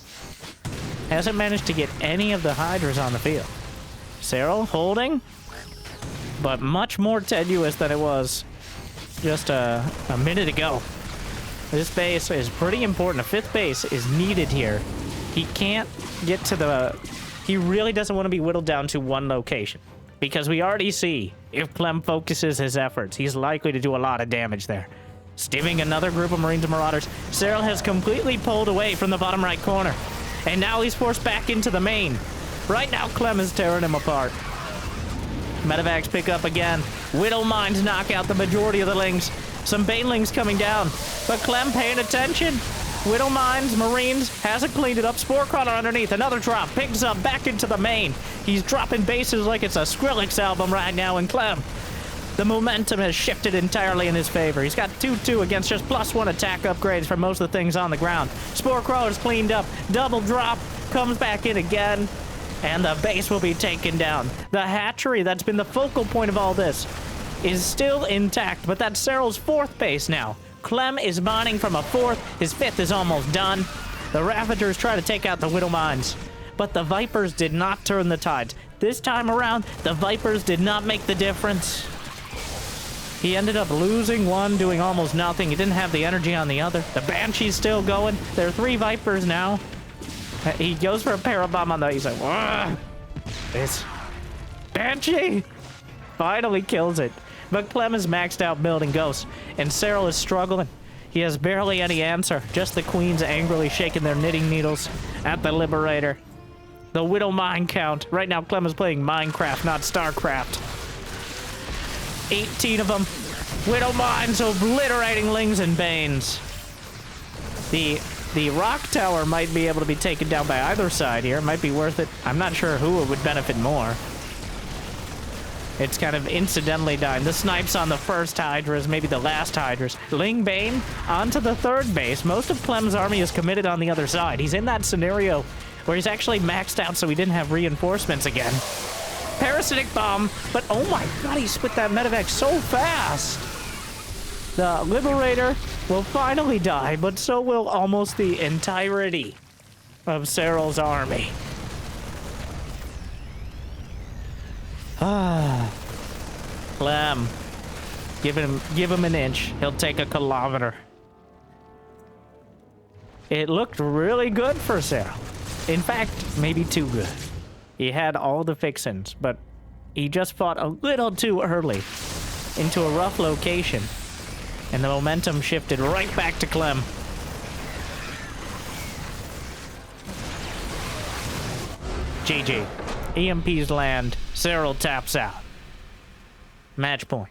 Hasn't managed to get any of the Hydras on the field. Serral holding, but much more tenuous than it was just a minute ago. This base is pretty important. A fifth base is needed here. He can't get to the... He really doesn't want to be whittled down to one location. Because we already see, if Clem focuses his efforts, he's likely to do a lot of damage there. Stimming another group of Marines and Marauders. Serral has completely pulled away from the bottom right corner. And now he's forced back into the main. Right now, Clem is tearing him apart. Medivacs pick up again. Widow mines knock out the majority of the lings. Some banelings coming down. But Clem paying attention. Widow mines, Marines, hasn't cleaned it up. Spore Crawler underneath. Another drop. Picks up back into the main. He's dropping bases like it's a Skrillex album right now in Clem. The momentum has shifted entirely in his favor. He's got 2-2 against just +1 attack upgrades for most of the things on the ground. Spore Crawler's cleaned up. Double drop. Comes back in again. And the base will be taken down. The hatchery that's been the focal point of all this is still intact, but that's Serral's fourth base now. Clem is mining from a fourth. His fifth is almost done. The Ravagers try to take out the Widow mines, but the Vipers did not turn the tides. This time around, the Vipers did not make the difference. He ended up losing one, doing almost nothing. He didn't have the energy on the other. The Banshee's still going. There are 3 Vipers now. He goes for a parabomb on the... He's like, "Wah!" This Banshee finally kills it. But Clem is maxed out building ghosts, and Serral is struggling. He has barely any answer. Just the queens angrily shaking their knitting needles at the Liberator. The Widow mine count. Right now, Clem is playing Minecraft, not StarCraft. 18 of them. Widow mines obliterating Lings and Banes. The rock tower might be able to be taken down by either side here. Might be worth it. I'm not sure who it would benefit more. It's kind of incidentally dying. The snipes on the first Hydras, maybe the last Hydras. Ling Bane onto the third base. Most of Clem's army is committed on the other side. He's in that scenario where he's actually maxed out so he didn't have reinforcements again. Parasitic bomb, but oh my god, he split that medevac so fast. The Liberator will finally die, but so will almost the entirety of Serral's army. Clem. Give him an inch. He'll take a kilometer. It looked really good for Serral. In fact, maybe too good. He had all the fixins, but he just fought a little too early into a rough location. And the momentum shifted right back to Clem. GG. EMPs land. Serral taps out. Match point.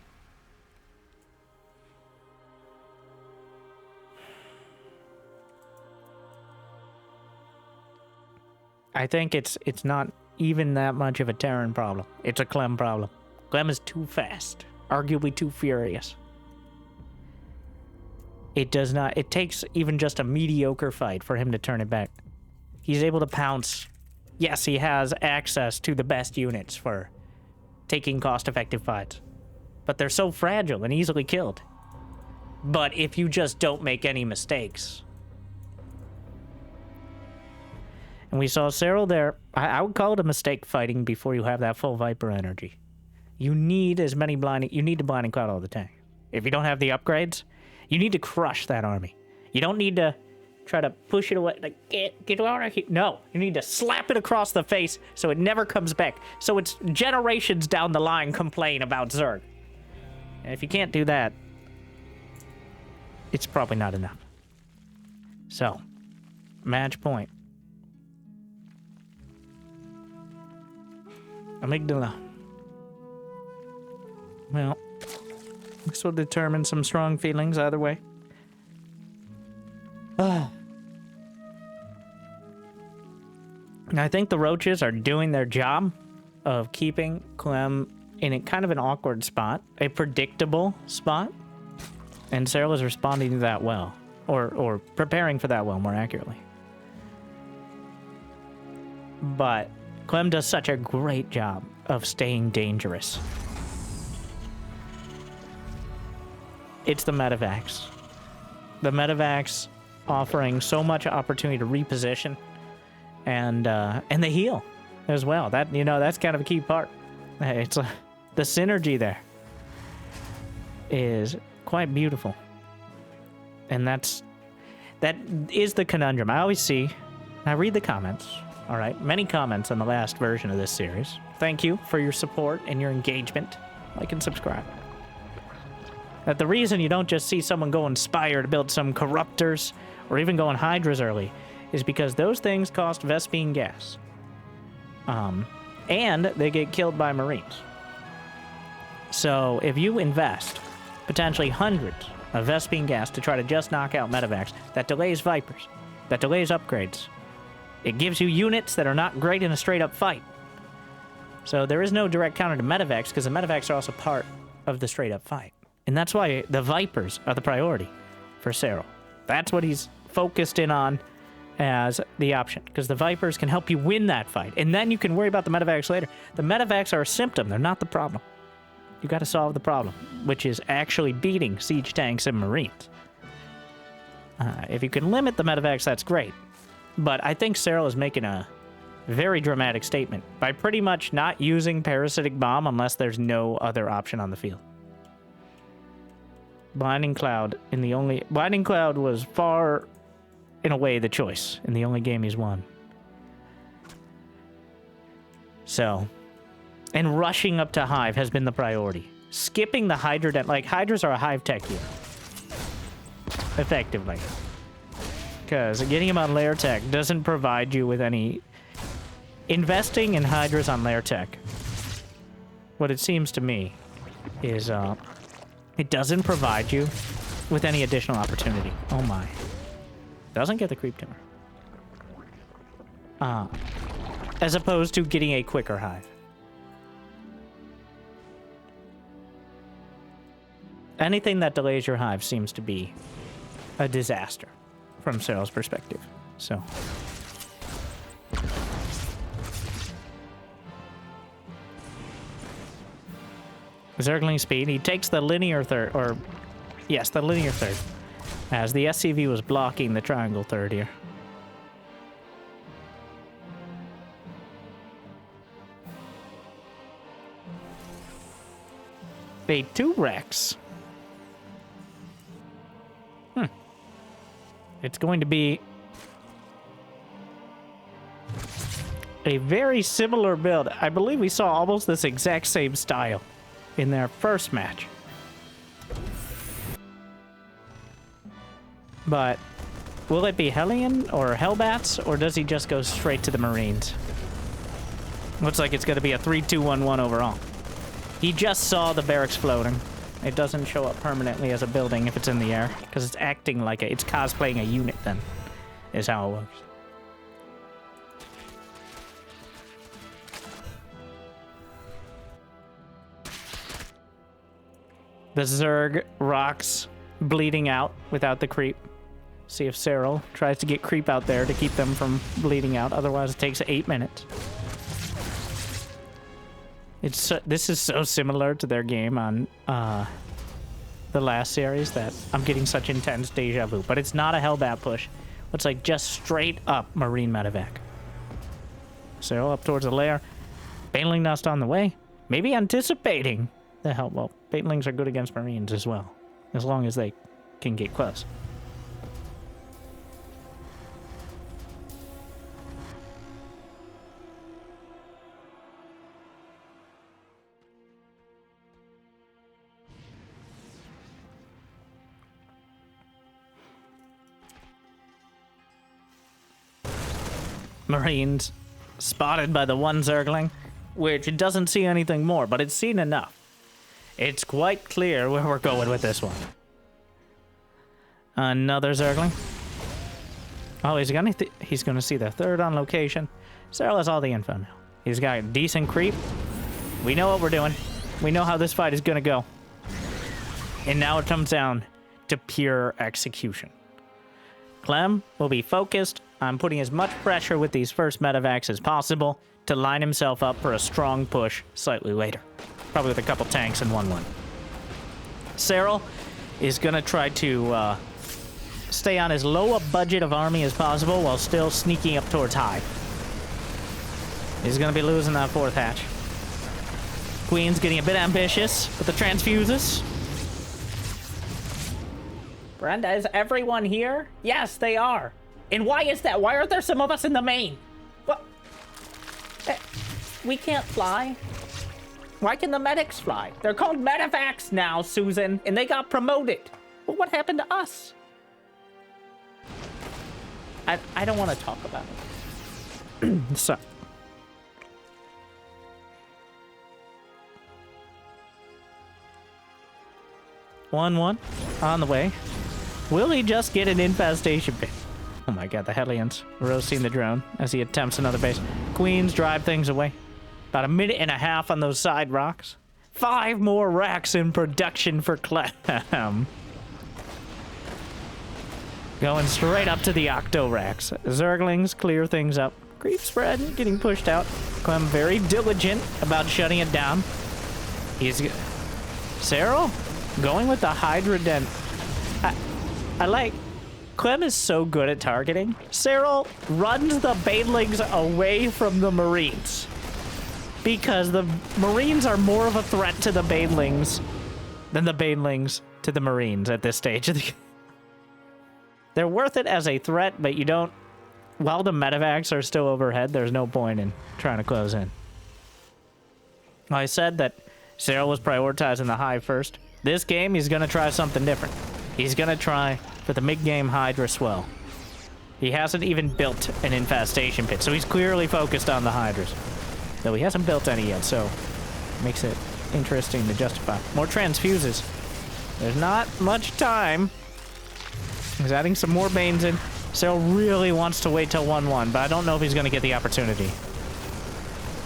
I think it's not even that much of a Terran problem. It's a Clem problem. Clem is too fast. Arguably too furious. It takes even just a mediocre fight for him to turn it back. He's able to pounce. Yes, he has access to the best units for taking cost-effective fights. But they're so fragile and easily killed. But if you just don't make any mistakes. And we saw Serral there. I would call it a mistake fighting before you have that full Viper energy. You need as many blinding... You need to blinding cloud all the time. If you don't have the upgrades... You need to crush that army. You don't need to try to push it away. Like, get out of here. No, you need to slap it across the face so it never comes back. So it's generations down the line complain about Zerg. And if you can't do that, it's probably not enough. So, match point. Amygdala. Well... This will determine some strong feelings either way. And I think the roaches are doing their job of keeping Clem in a kind of an awkward spot, a predictable spot, and Serral is responding to that well, or preparing for that well, more accurately. But Clem does such a great job of staying dangerous. It's the medevacs. The medevacs offering so much opportunity to reposition, and the heal as well. That, you know, that's kind of a key part. It's the synergy there is quite beautiful, and that is the conundrum. I always see. I read the comments. All right, many comments on the last version of this series. Thank you for your support and your engagement. Like and subscribe. That the reason you don't just see someone go Inspire to build some Corruptors or even going Hydras early is because those things cost Vespene gas. And they get killed by Marines. So if you invest potentially hundreds of Vespene gas to try to just knock out medevacs, that delays Vipers, that delays upgrades. It gives you units that are not great in a straight-up fight. So there is no direct counter to medevacs, because the medevacs are also part of the straight-up fight. And that's why the Vipers are the priority for Serral. That's what he's focused in on as the option, because the Vipers can help you win that fight. And then you can worry about the medevacs later. The medevacs are a symptom. They're not the problem. You got to solve the problem, which is actually beating siege tanks and Marines. If you can limit the medevacs, that's great. But I think Serral is making a very dramatic statement by pretty much not using Parasitic Bomb unless there's no other option on the field. Blinding Cloud was far, in a way, the choice in the only game he's won. So, and rushing up to Hive has been the priority. Skipping the Hydra, like Hydras are a Hive tech here, effectively. Because getting him on lair tech doesn't provide you with any... Investing in Hydras on lair tech, what it seems to me, is it doesn't provide you with any additional opportunity. Oh my. Doesn't get the creep timber. As opposed to getting a quicker Hive. Anything that delays your Hive seems to be a disaster from Serral's perspective. So... Zergling speed, he takes the linear third, or... Yes, the linear third. As the SCV was blocking the triangle third here. A 2 Rex. It's going to be a very similar build. I believe we saw almost this exact same style in their first match. But will it be Hellion or Hellbats, or does he just go straight to the Marines? Looks like it's going to be a 3-2-1-1 overall. He just saw the barracks floating. It doesn't show up permanently as a building if it's in the air, because it's acting like it's cosplaying a unit then, is how it works. The Zerg rocks bleeding out without the creep. See if Serral tries to get creep out there to keep them from bleeding out. Otherwise, it takes 8 minutes. This is so similar to their game on the last series that I'm getting such intense deja vu. But it's not a Hellbat push. It's like just straight up Marine medevac. Serral up towards the lair. Baneling Nest on the way. Maybe anticipating the hell. Well, Banelings are good against Marines as well, as long as they can get close. Marines spotted by the one Zergling, which it doesn't see anything more, but it's seen enough. It's quite clear where we're going with this one. Another Zergling. Oh, he's gonna see the third on location. Serral has all the info now. He's got a decent creep. We know what we're doing. We know how this fight is going to go. And now it comes down to pure execution. Clem will be focused on putting as much pressure with these first medevacs as possible to line himself up for a strong push slightly later. Probably with a couple tanks and 1-1. Serral is going to try to stay on as low a budget of army as possible while still sneaking up towards high. He's going to be losing that 4th hatch. Queen's getting a bit ambitious with the transfuses. Brenda, is everyone here? Yes, they are. And why is that? Why aren't there some of us in the main? What? We can't fly. Why can the medics fly? They're called medevacs now, Susan, and they got promoted. Well, what happened to us? I don't want to talk about it. So. One on the way. Will he just get an infestation pit? Oh my god, the Hellions roasting the drone as he attempts another base. Queens drive things away. About a minute and a half on those side rocks. 5 more racks in production for Clem. Going straight up to the octo racks. Zerglings clear things up. Creep spread getting pushed out. Clem very diligent about shutting it down. He's... Serral going with the Hydra Den. I like... Clem is so good at targeting. Serral runs the banelings away from the Marines. Because the Marines are more of a threat to the banelings than the banelings to the Marines at this stage. They're worth it as a threat, but you don't... While the medevacs are still overhead, there's no point in trying to close in. I said that Serral was prioritizing the Hive first. This game, he's going to try something different. He's going to try for the mid-game Hydra swell. He hasn't even built an infestation pit, so he's clearly focused on the Hydras. Though he hasn't built any yet, so makes it interesting to justify. More transfuses. There's not much time. He's adding some more Banes in. Serral really wants to wait till 1-1, but I don't know if he's going to get the opportunity.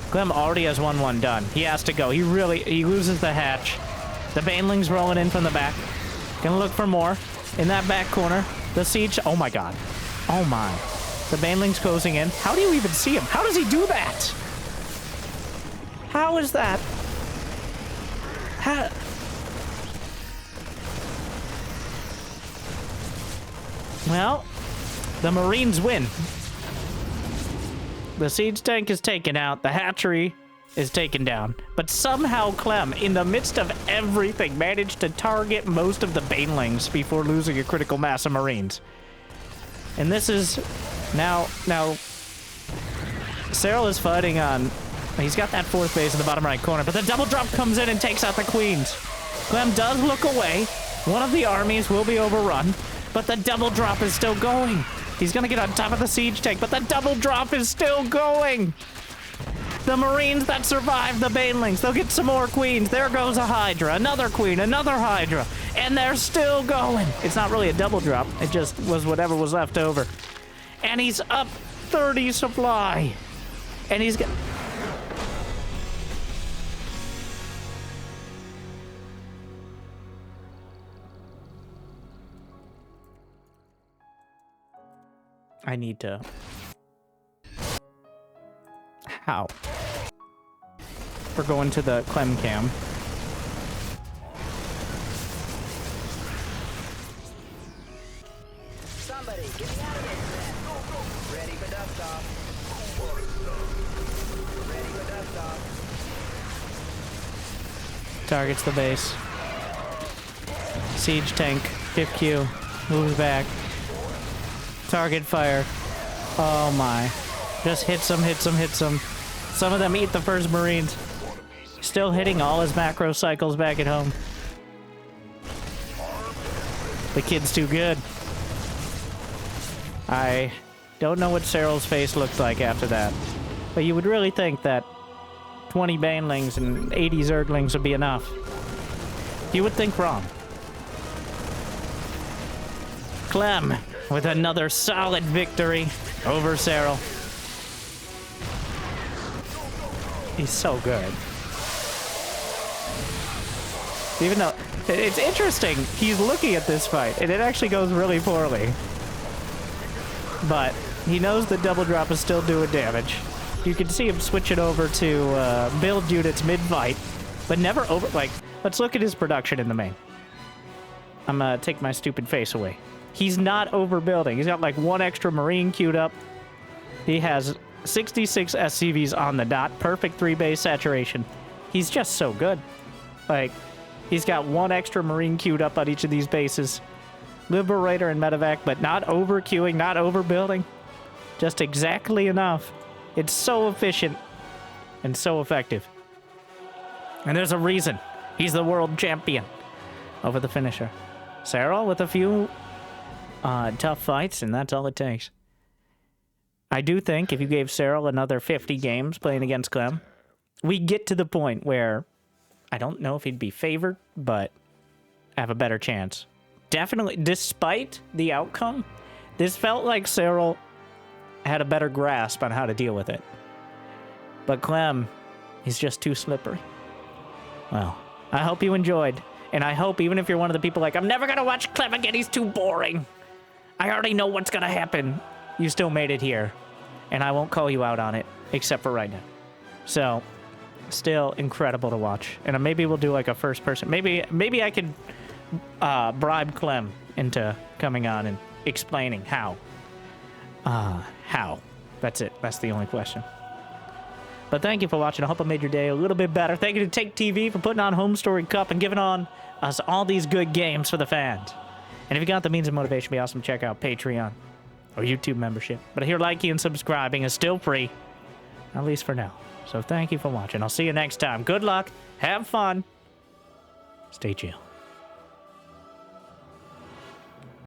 Clem already has 1-1 done. He has to go. He loses the hatch. The Baneling's rolling in from the back. Gonna look for more. In that back corner. The siege. Oh my god. Oh my. The Baneling's closing in. How do you even see him? How does he do that? How is that? How... Well, the Marines win. The siege tank is taken out. The hatchery is taken down. But somehow Clem, in the midst of everything, managed to target most of the Banelings before losing a critical mass of Marines. And this is... Now, Serral is fighting on... He's got that 4th base in the bottom right corner, but the double drop comes in and takes out the Queens. Clem does look away. One of the armies will be overrun, but the double drop is still going. He's gonna get on top of the siege tank, but the double drop is still going. The Marines that survive the Banelings, they'll get some more Queens. There goes a Hydra, another Queen, another Hydra, and they're still going. It's not really a double drop. It just was whatever was left over. And he's up 30 supply. And he's got... I need to... How? We're going to the Clem cam. Somebody, get me out of here. Ready for dust off. Ready for dust off. Targets the base. Siege tank, 5th Q, moves back. Target fire. Oh my. Just hits them, hits them, hits them. Some of them eat the first Marines. Still hitting all his macro cycles back at home. The kid's too good. I don't know what Serral's face looked like after that. But you would really think that 20 Banelings and 80 Zerglings would be enough. You would think wrong. Clem with another solid victory over Serral. He's so good. Even though it's interesting, he's looking at this fight, and it actually goes really poorly. But he knows the double drop is still doing damage. You can see him switching over to build units mid-fight, but never over. Like, let's look at his production in the main. I'm gonna take my stupid face away. He's not overbuilding. He's got like 1 extra Marine queued up. He has 66 SCVs on the dot. Perfect 3-base saturation. He's just so good. Like, he's got 1 extra Marine queued up on each of these bases. Liberator and Medevac, but not over queuing, not overbuilding. Just exactly enough. It's so efficient and so effective. And there's a reason. He's the world champion over the finisher. Serral with a few tough fights, and that's all it takes. I do think if you gave Serral another 50 games playing against Clem, we get to the point where I don't know if he'd be favored, but have a better chance. Definitely, despite the outcome, this felt like Serral had a better grasp on how to deal with it. But Clem, he's just too slippery. Well, I hope you enjoyed. And I hope even if you're one of the people like, I'm never going to watch Clem again, he's too boring. I already know what's going to happen. You still made it here. And I won't call you out on it, except for right now. So, still incredible to watch. And maybe we'll do like a first person. Maybe I could bribe Clem into coming on and explaining how. How? That's it. That's the only question. But thank you for watching. I hope I made your day a little bit better. Thank you to Take TV for putting on Homestory Cup and giving on us all these good games for the fans. And if you got the means of motivation, it'd be awesome to check out Patreon or YouTube membership. But I hear liking and subscribing is still free, at least for now. So thank you for watching. I'll see you next time. Good luck. Have fun. Stay chill.